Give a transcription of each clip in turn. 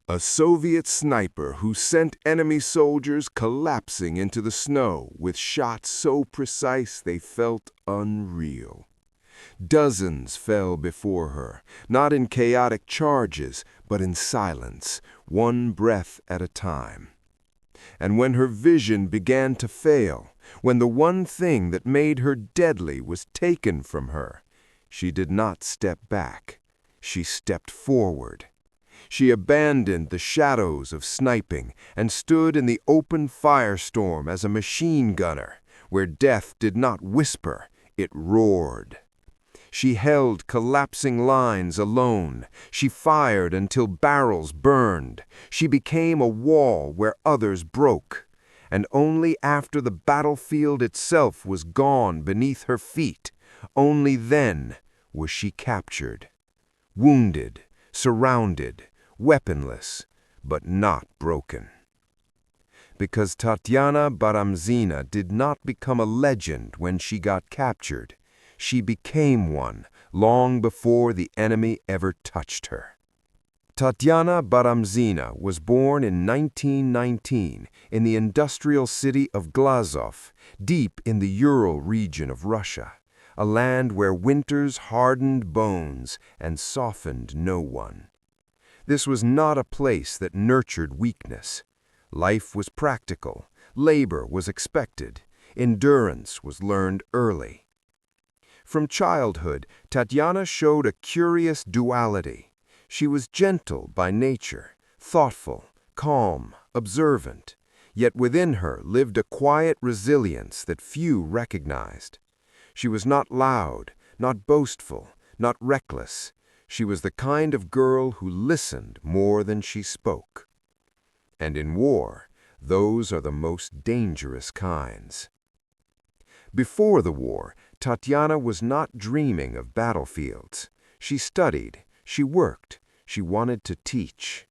A Soviet sniper who sent enemy soldiers collapsing into the snow with shots so precise they felt unreal. Dozens fell before her, not in chaotic charges, but in silence, one breath at a time. And when her vision began to fail, when the one thing that made her deadly was taken from her, she did not step back. She stepped forward. She abandoned the shadows of sniping and stood in the open firestorm as a machine gunner, where death did not whisper, it roared. She held collapsing lines alone. She fired until barrels burned. She became a wall where others broke. And only after the battlefield itself was gone beneath her feet, only then was she captured. Wounded, surrounded, weaponless, but not broken. Because Tatyana Baramzina did not become a legend when she got captured. She became one long before the enemy ever touched her. Tatyana Baramzina was born in 1919 in the industrial city of Glazov, deep in the Ural region of Russia, a land where winters hardened bones and softened no one. This was not a place that nurtured weakness. Life was practical, labor was expected, endurance was learned early. From childhood, Tatyana showed a curious duality. She was gentle by nature, thoughtful, calm, observant, yet within her lived a quiet resilience that few recognized. She was not loud, not boastful, not reckless. She was the kind of girl who listened more than she spoke. And in war, those are the most dangerous kinds. Before the war, Tatyana was not dreaming of battlefields. She studied, she worked, she wanted to teach.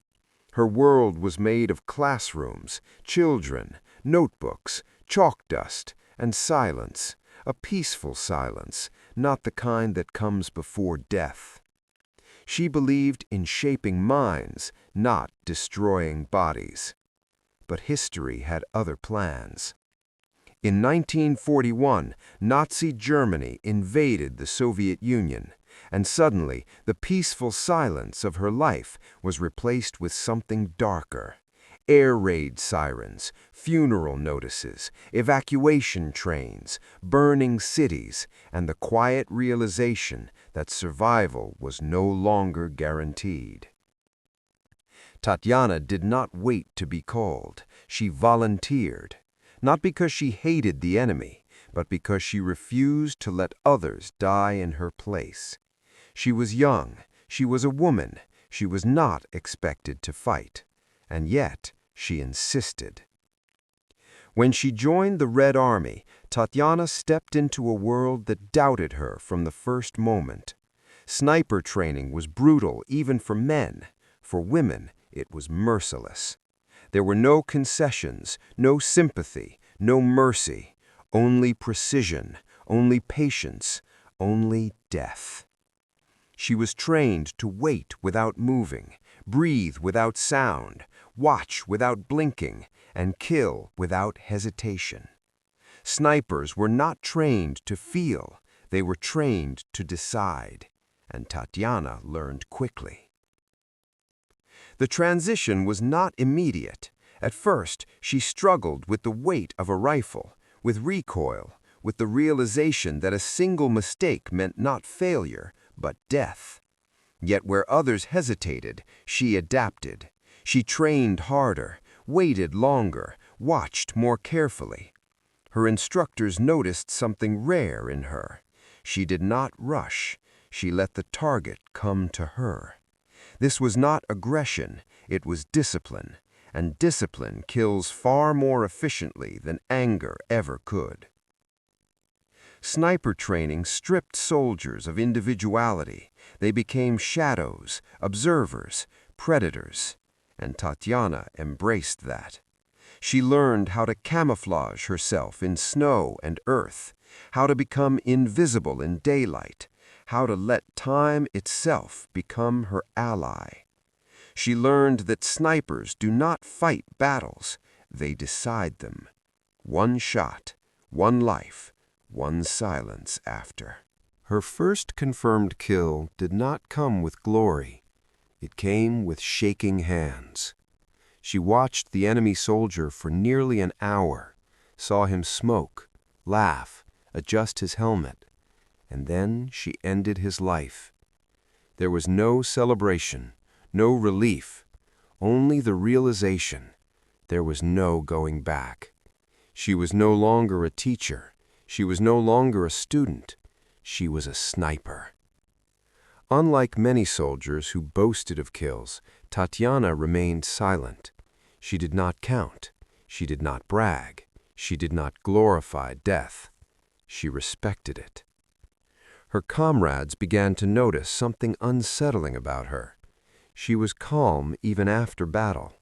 Her world was made of classrooms, children, notebooks, chalk dust, and silence, a peaceful silence, not the kind that comes before death. She believed in shaping minds, not destroying bodies. But history had other plans. In 1941, Nazi Germany invaded the Soviet Union, and suddenly the peaceful silence of her life was replaced with something darker. Air raid sirens, funeral notices, evacuation trains, burning cities, and the quiet realization that survival was no longer guaranteed. Tatyana did not wait to be called. She volunteered. Not because she hated the enemy, but because she refused to let others die in her place. She was young, she was a woman, she was not expected to fight, and yet she insisted. When she joined the Red Army, Tatyana stepped into a world that doubted her from the first moment. Sniper training was brutal even for men. For women, it was merciless. There were no concessions, no sympathy, no mercy, only precision, only patience, only death. She was trained to wait without moving, breathe without sound, watch without blinking, and kill without hesitation. Snipers were not trained to feel, they were trained to decide, and Tatyana learned quickly. The transition was not immediate. At first, she struggled with the weight of a rifle, with recoil, with the realization that a single mistake meant not failure, but death. Yet where others hesitated, she adapted. She trained harder, waited longer, watched more carefully. Her instructors noticed something rare in her. She did not rush. She let the target come to her. This was not aggression, it was discipline, and discipline kills far more efficiently than anger ever could. Sniper training stripped soldiers of individuality. They became shadows, observers, predators, and Tatyana embraced that. She learned how to camouflage herself in snow and earth, how to become invisible in daylight, how to let time itself become her ally. She learned that snipers do not fight battles, they decide them. One shot, one life, one silence after. Her first confirmed kill did not come with glory. It came with shaking hands. She watched the enemy soldier for nearly an hour, saw him smoke, laugh, adjust his helmet, and then she ended his life. There was no celebration, no relief, only the realization there was no going back. She was no longer a teacher. She was no longer a student. She was a sniper. Unlike many soldiers who boasted of kills, Tatyana remained silent. She did not count. She did not brag. She did not glorify death. She respected it. Her comrades began to notice something unsettling about her. She was calm even after battle,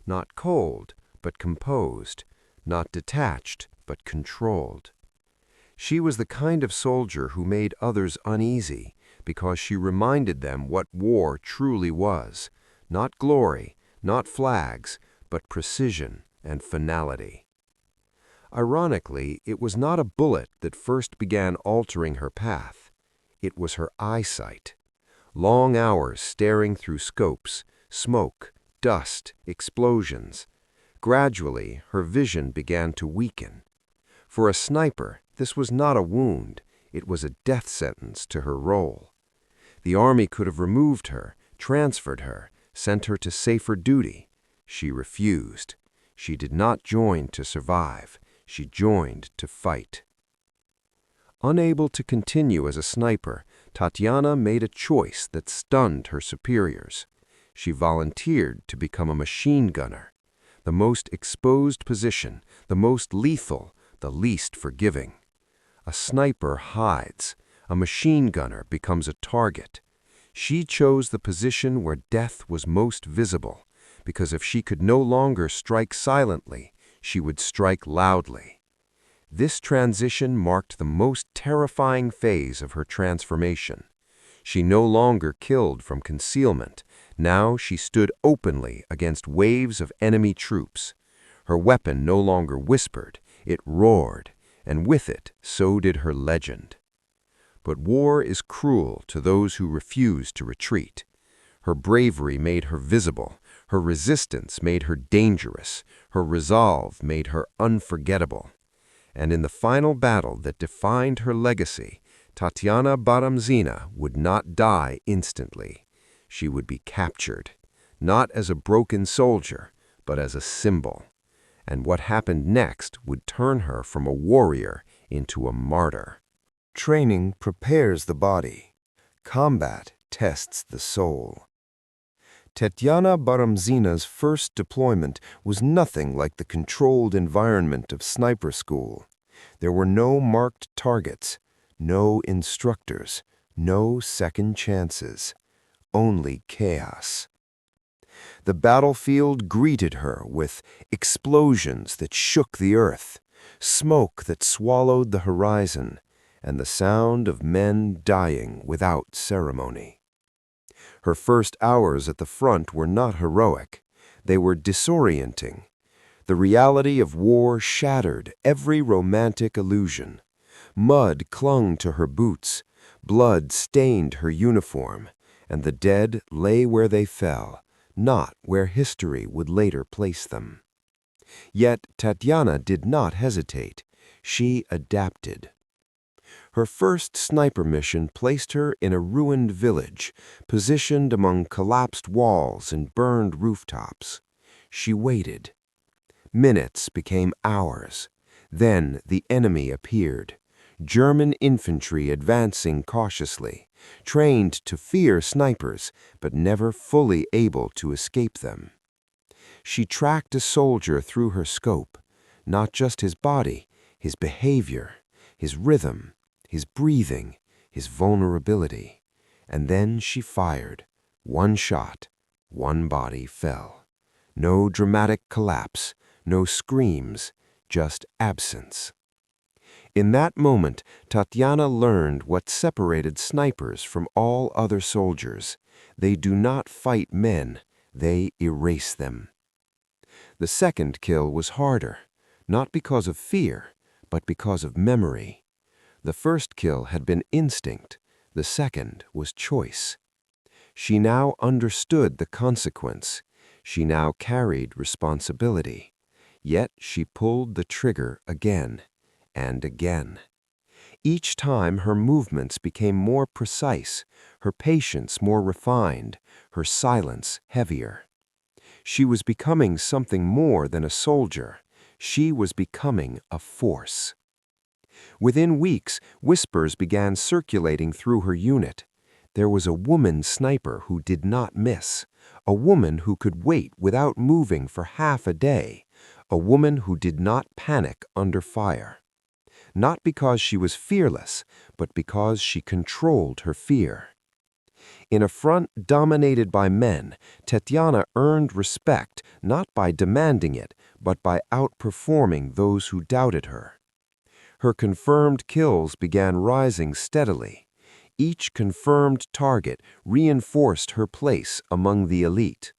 not cold, but composed, not detached, but controlled. She was the kind of soldier who made others uneasy because she reminded them what war truly was, not glory, not flags, but precision and finality. Ironically, it was not a bullet that first began altering her path. It was her eyesight. Long hours staring through scopes, smoke, dust, explosions. Gradually, her vision began to weaken. For a sniper, this was not a wound. It was a death sentence to her role. The army could have removed her, transferred her, sent her to safer duty. She refused. She did not join to survive. She joined to fight. Unable to continue as a sniper, Tatyana made a choice that stunned her superiors. She volunteered to become a machine gunner, the most exposed position, the most lethal, the least forgiving. A sniper hides. A machine gunner becomes a target. She chose the position where death was most visible, because if she could no longer strike silently, she would strike loudly. This transition marked the most terrifying phase of her transformation. She no longer killed from concealment. Now she stood openly against waves of enemy troops. Her weapon no longer whispered, it roared, and with it, so did her legend. But war is cruel to those who refuse to retreat. Her bravery made her visible. Her resistance made her dangerous. Her resolve made her unforgettable. And in the final battle that defined her legacy, Tatyana Baramzina would not die instantly. She would be captured, not as a broken soldier, but as a symbol. And what happened next would turn her from a warrior into a martyr. Training prepares the body. Combat tests the soul. Tatyana Baramzina's first deployment was nothing like the controlled environment of sniper school. There were no marked targets, no instructors, no second chances, only chaos. The battlefield greeted her with explosions that shook the earth, smoke that swallowed the horizon, and the sound of men dying without ceremony. Her first hours at the front were not heroic. They were disorienting. The reality of war shattered every romantic illusion. Mud clung to her boots, blood stained her uniform, and the dead lay where they fell, not where history would later place them. Yet Tatyana did not hesitate. She adapted. Her first sniper mission placed her in a ruined village, positioned among collapsed walls and burned rooftops. She waited. Minutes became hours. Then the enemy appeared. German infantry advancing cautiously, trained to fear snipers, but never fully able to escape them. She tracked a soldier through her scope, not just his body, his behavior, his rhythm, his breathing, his vulnerability. And then she fired. One shot, one body fell. No dramatic collapse, no screams, just absence. In that moment, Tatyana learned what separated snipers from all other soldiers. They do not fight men, they erase them. The second kill was harder, not because of fear, but because of memory. The first kill had been instinct, the second was choice. She now understood the consequence. She now carried responsibility. Yet she pulled the trigger again and again. Each time her movements became more precise, her patience more refined, her silence heavier. She was becoming something more than a soldier. She was becoming a force. Within weeks, whispers began circulating through her unit. There was a woman sniper who did not miss, a woman who could wait without moving for half a day, a woman who did not panic under fire. Not because she was fearless, but because she controlled her fear. In a front dominated by men, Tatyana earned respect not by demanding it, but by outperforming those who doubted her. Her confirmed kills began rising steadily. Each confirmed target reinforced her place among the elite.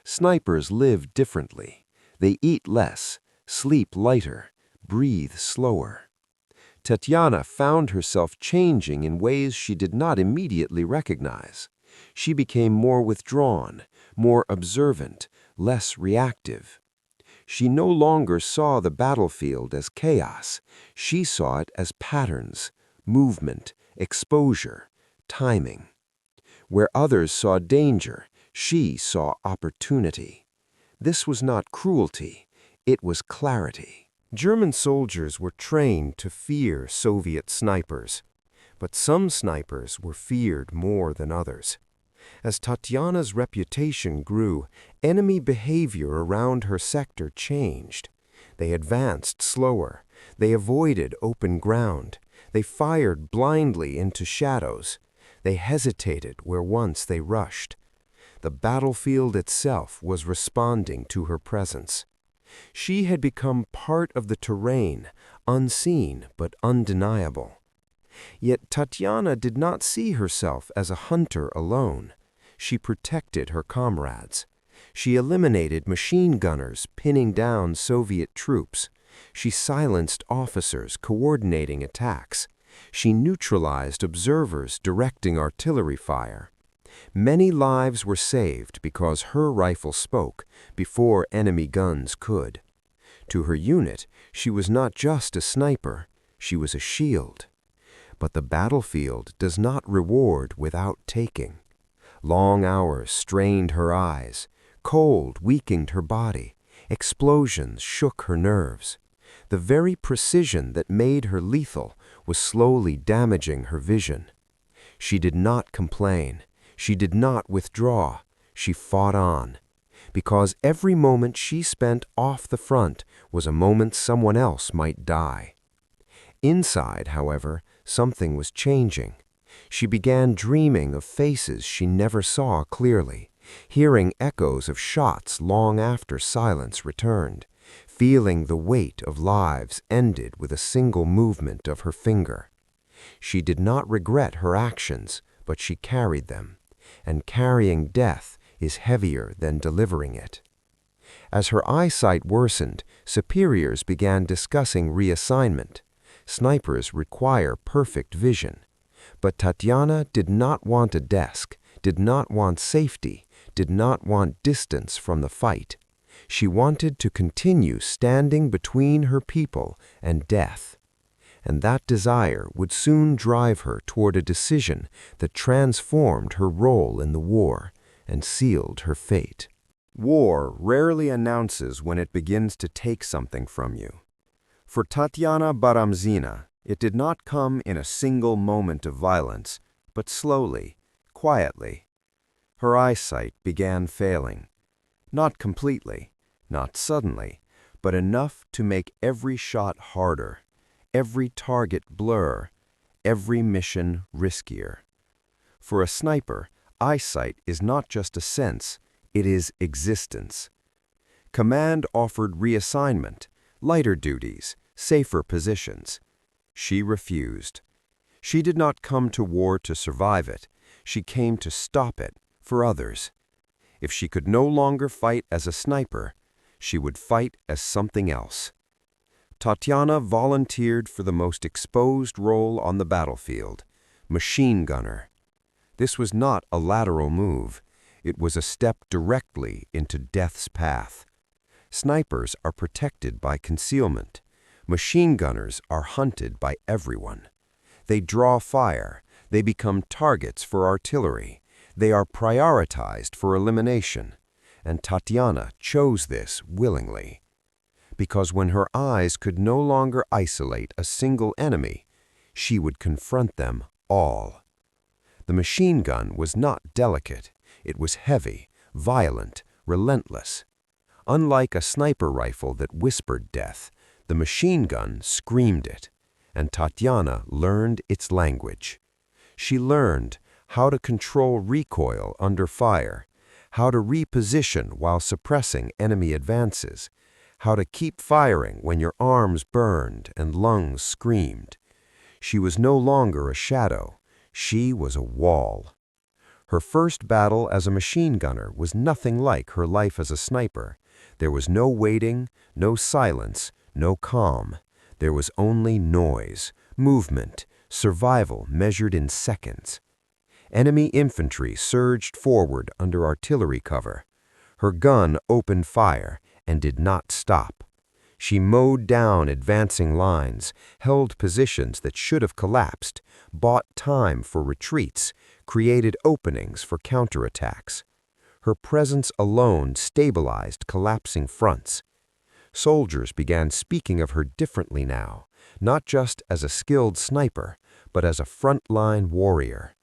Snipers live differently. They eat less, sleep lighter, breathe slower. Tatyana found herself changing in ways she did not immediately recognize. She became more withdrawn, more observant, less reactive. She no longer saw the battlefield as chaos. She saw it as patterns, movement, exposure, timing. Where others saw danger, she saw opportunity. This was not cruelty, it was clarity. German soldiers were trained to fear Soviet snipers, but some snipers were feared more than others. As Tatyana's reputation grew, enemy behavior around her sector changed. They advanced slower, they avoided open ground, they fired blindly into shadows, they hesitated where once they rushed. The battlefield itself was responding to her presence. She had become part of the terrain, unseen but undeniable. Yet Tatyana did not see herself as a hunter alone. She protected her comrades. She eliminated machine gunners pinning down Soviet troops. She silenced officers coordinating attacks. She neutralized observers directing artillery fire. Many lives were saved because her rifle spoke before enemy guns could. To her unit, she was not just a sniper, she was a shield. But the battlefield does not reward without taking. Long hours strained her eyes, cold weakened her body, explosions shook her nerves. The very precision that made her lethal was slowly damaging her vision. She did not complain. She did not withdraw. She fought on. Because every moment she spent off the front was a moment someone else might die. Inside, however, something was changing. She began dreaming of faces she never saw clearly, hearing echoes of shots long after silence returned, feeling the weight of lives ended with a single movement of her finger. She did not regret her actions, but she carried them. And carrying death is heavier than delivering it. As her eyesight worsened, superiors began discussing reassignment. Snipers require perfect vision. But Tatyana did not want a desk, did not want safety, did not want distance from the fight. She wanted to continue standing between her people and death. And that desire would soon drive her toward a decision that transformed her role in the war and sealed her fate. War rarely announces when it begins to take something from you. For Tatyana Baramzina, it did not come in a single moment of violence, but slowly, quietly. Her eyesight began failing. Not completely, not suddenly, but enough to make every shot harder, every target blur, every mission riskier. For a sniper, eyesight is not just a sense, it is existence. Command offered reassignment, lighter duties, safer positions. She refused. She did not come to war to survive it. She came to stop it for others. If she could no longer fight as a sniper, she would fight as something else. Tatyana volunteered for the most exposed role on the battlefield, machine gunner. This was not a lateral move. It was a step directly into death's path. Snipers are protected by concealment. Machine gunners are hunted by everyone. They draw fire. They become targets for artillery. They are prioritized for elimination. And Tatyana chose this willingly. Because when her eyes could no longer isolate a single enemy, she would confront them all. The machine gun was not delicate. It was heavy, violent, relentless. Unlike a sniper rifle that whispered death, the machine gun screamed it, and Tatyana learned its language. She learned how to control recoil under fire, how to reposition while suppressing enemy advances, how to keep firing when your arms burned and lungs screamed. She was no longer a shadow. She was a wall. Her first battle as a machine gunner was nothing like her life as a sniper. There was no waiting, no silence, no calm. There was only noise, movement, survival measured in seconds. Enemy infantry surged forward under artillery cover. Her gun opened fire and did not stop. She mowed down advancing lines, held positions that should have collapsed, bought time for retreats, created openings for counterattacks. Her presence alone stabilized collapsing fronts. Soldiers began speaking of her differently now, not just as a skilled sniper, but as a front-line warrior.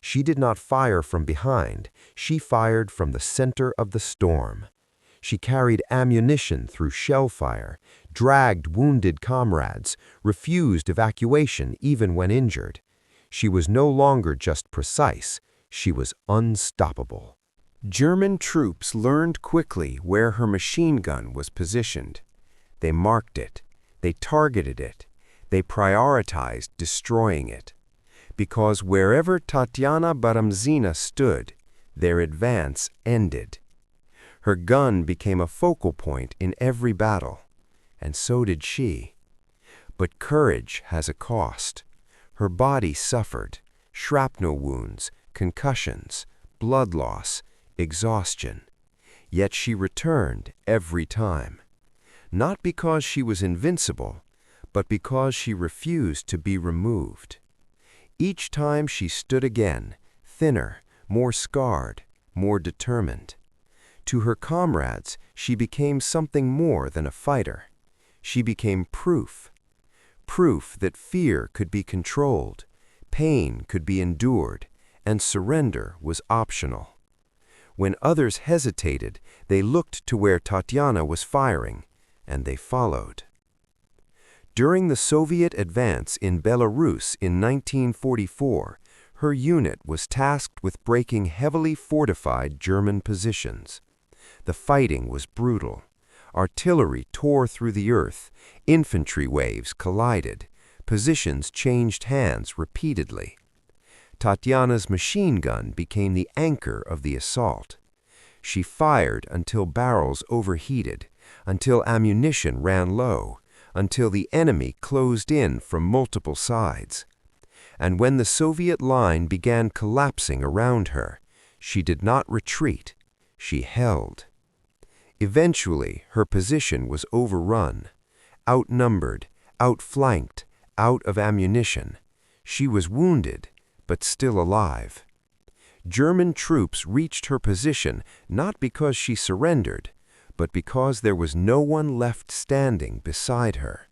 She did not fire from behind, she fired from the center of the storm. She carried ammunition through shell fire, dragged wounded comrades, refused evacuation even when injured. She was no longer just precise, she was unstoppable. German troops learned quickly where her machine gun was positioned. They marked it, they targeted it, they prioritized destroying it. Because wherever Tatyana Baramzina stood, their advance ended. Her gun became a focal point in every battle, and so did she. But courage has a cost. Her body suffered shrapnel wounds, concussions, blood loss, exhaustion. Yet she returned every time. Not because she was invincible, but because she refused to be removed. Each time she stood again, thinner, more scarred, more determined. To her comrades, she became something more than a fighter. She became proof. Proof that fear could be controlled, pain could be endured, and surrender was optional. When others hesitated, they looked to where Tatyana was firing, and they followed. During the Soviet advance in Belarus in 1944, her unit was tasked with breaking heavily fortified German positions. The fighting was brutal. Artillery tore through the earth, infantry waves collided, positions changed hands repeatedly. Tatyana's machine gun became the anchor of the assault. She fired until barrels overheated, until ammunition ran low, until the enemy closed in from multiple sides. And when the Soviet line began collapsing around her, she did not retreat, she held. Eventually, her position was overrun. Outnumbered, outflanked, out of ammunition. She was wounded, but still alive. German troops reached her position not because she surrendered, but because there was no one left standing beside her.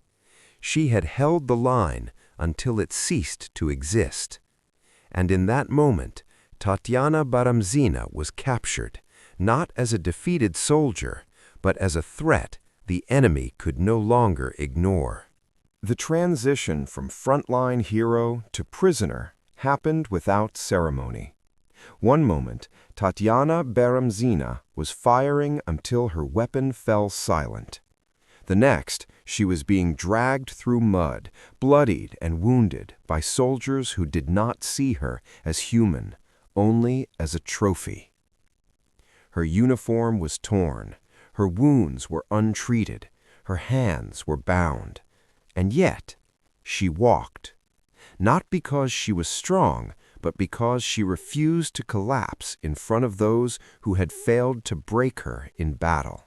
She had held the line until it ceased to exist. And in that moment, Tatyana Baramzina was captured, not as a defeated soldier, but as a threat the enemy could no longer ignore. The transition from frontline hero to prisoner happened without ceremony. One moment, Tatyana Baramzina was firing until her weapon fell silent. The next, she was being dragged through mud, bloodied and wounded by soldiers who did not see her as human, only as a trophy. Her uniform was torn. Her wounds were untreated. Her hands were bound. And yet, she walked. Not because she was strong, but because she refused to collapse in front of those who had failed to break her in battle.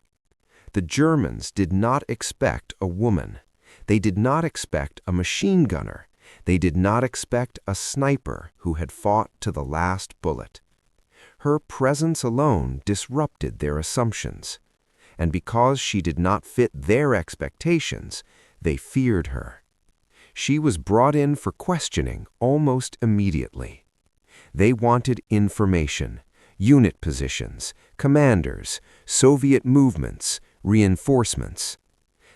The Germans did not expect a woman. They did not expect a machine gunner. They did not expect a sniper who had fought to the last bullet. Her presence alone disrupted their assumptions. And because she did not fit their expectations, they feared her. She was brought in for questioning almost immediately. They wanted information, unit positions, commanders, Soviet movements, reinforcements.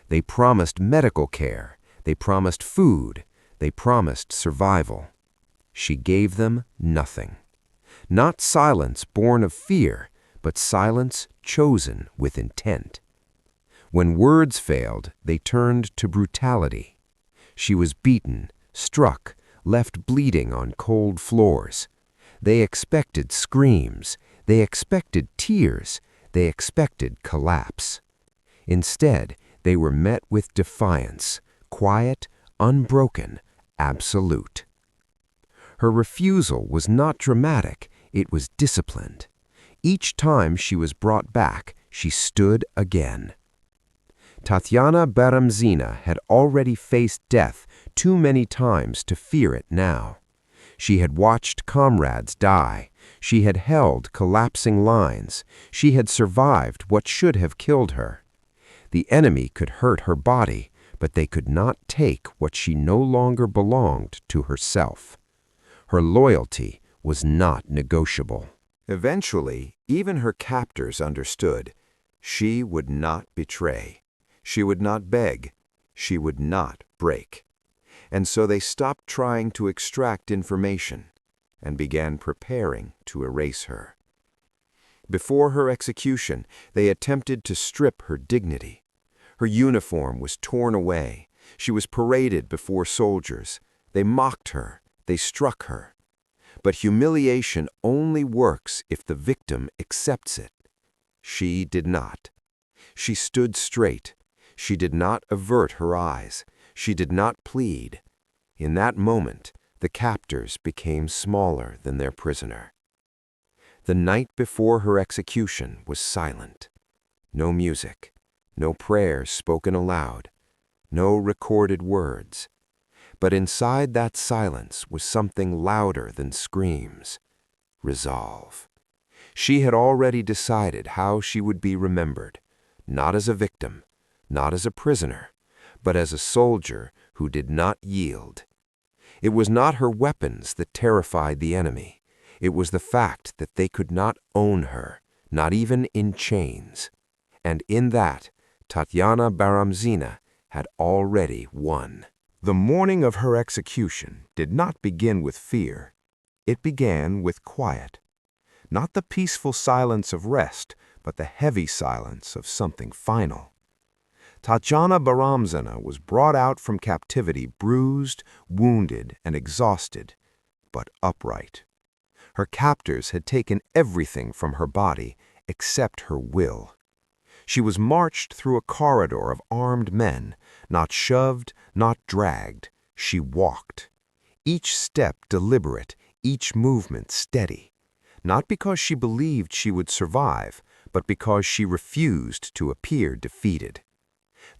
They promised medical care. They promised food. They promised survival. She gave them nothing. Not silence born of fear, but silence chosen with intent. When words failed, they turned to brutality. She was beaten, struck, left bleeding on cold floors. They expected screams. They expected tears. They expected collapse. Instead, they were met with defiance, quiet, unbroken, absolute. Her refusal was not dramatic, it was disciplined. Each time she was brought back, she stood again. Tatyana Baramzina had already faced death too many times to fear it now. She had watched comrades die. She had held collapsing lines. She had survived what should have killed her. The enemy could hurt her body, but they could not take what she no longer belonged to herself. Her loyalty was not negotiable. Eventually, even her captors understood. She would not betray. She would not beg. She would not break. And so they stopped trying to extract information and began preparing to erase her. Before her execution, they attempted to strip her dignity. Her uniform was torn away. She was paraded before soldiers. They mocked her. They struck her. But humiliation only works if the victim accepts it. She did not. She stood straight. She did not avert her eyes. She did not plead. In that moment, the captors became smaller than their prisoner. The night before her execution was silent. No music, no prayers spoken aloud, no recorded words. But inside that silence was something louder than screams: resolve. She had already decided how she would be remembered, not as a victim, not as a prisoner, but as a soldier who did not yield. It was not her weapons that terrified the enemy. It was the fact that they could not own her, not even in chains. And in that, Tatyana Baramzina had already won. The morning of her execution did not begin with fear. It began with quiet. Not the peaceful silence of rest, but the heavy silence of something final. Tatyana Baramzina was brought out from captivity bruised, wounded, and exhausted, but upright. Her captors had taken everything from her body except her will. She was marched through a corridor of armed men, not shoved, not dragged. She walked. Each step deliberate, each movement steady. Not because she believed she would survive, but because she refused to appear defeated.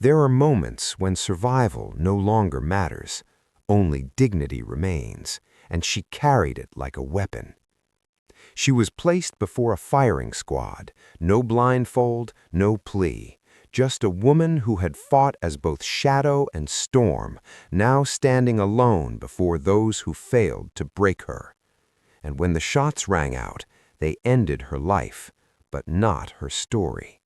There are moments when survival no longer matters. Only dignity remains, and she carried it like a weapon. She was placed before a firing squad, no blindfold, no plea, just a woman who had fought as both shadow and storm, now standing alone before those who failed to break her. And when the shots rang out, they ended her life, but not her story.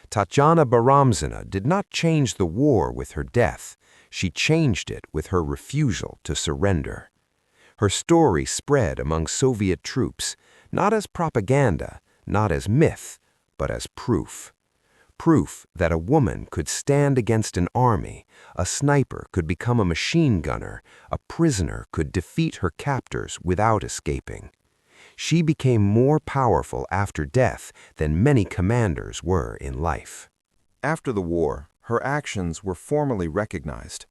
Tatyana Baramzina did not change the war with her death. She changed it with her refusal to surrender. Her story spread among Soviet troops, not as propaganda, not as myth, but as proof. Proof that a woman could stand against an army, a sniper could become a machine gunner, a prisoner could defeat her captors without escaping. She became more powerful after death than many commanders were in life. After the war, her actions were formally recognized.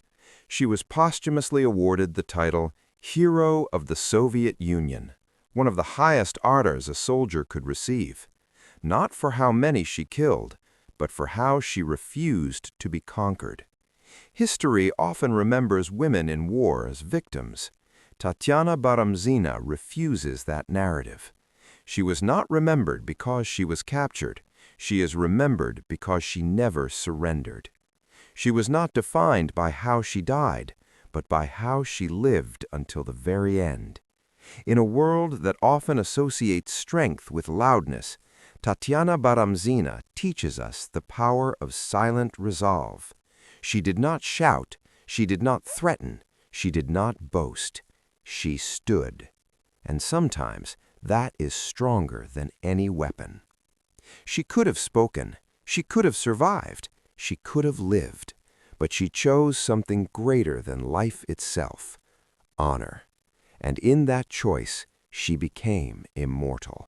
She was posthumously awarded the title Hero of the Soviet Union, one of the highest honors a soldier could receive, not for how many she killed, but for how she refused to be conquered. History often remembers women in war as victims. Tatyana Baramzina refuses that narrative. She was not remembered because she was captured. She is remembered because she never surrendered. She was not defined by how she died, but by how she lived until the very end. In a world that often associates strength with loudness, Tatyana Baramzina teaches us the power of silent resolve. She did not shout, she did not threaten, she did not boast. She stood. And sometimes that is stronger than any weapon. She could have spoken, she could have survived, she could have lived, but she chose something greater than life itself, honor. And in that choice, she became immortal.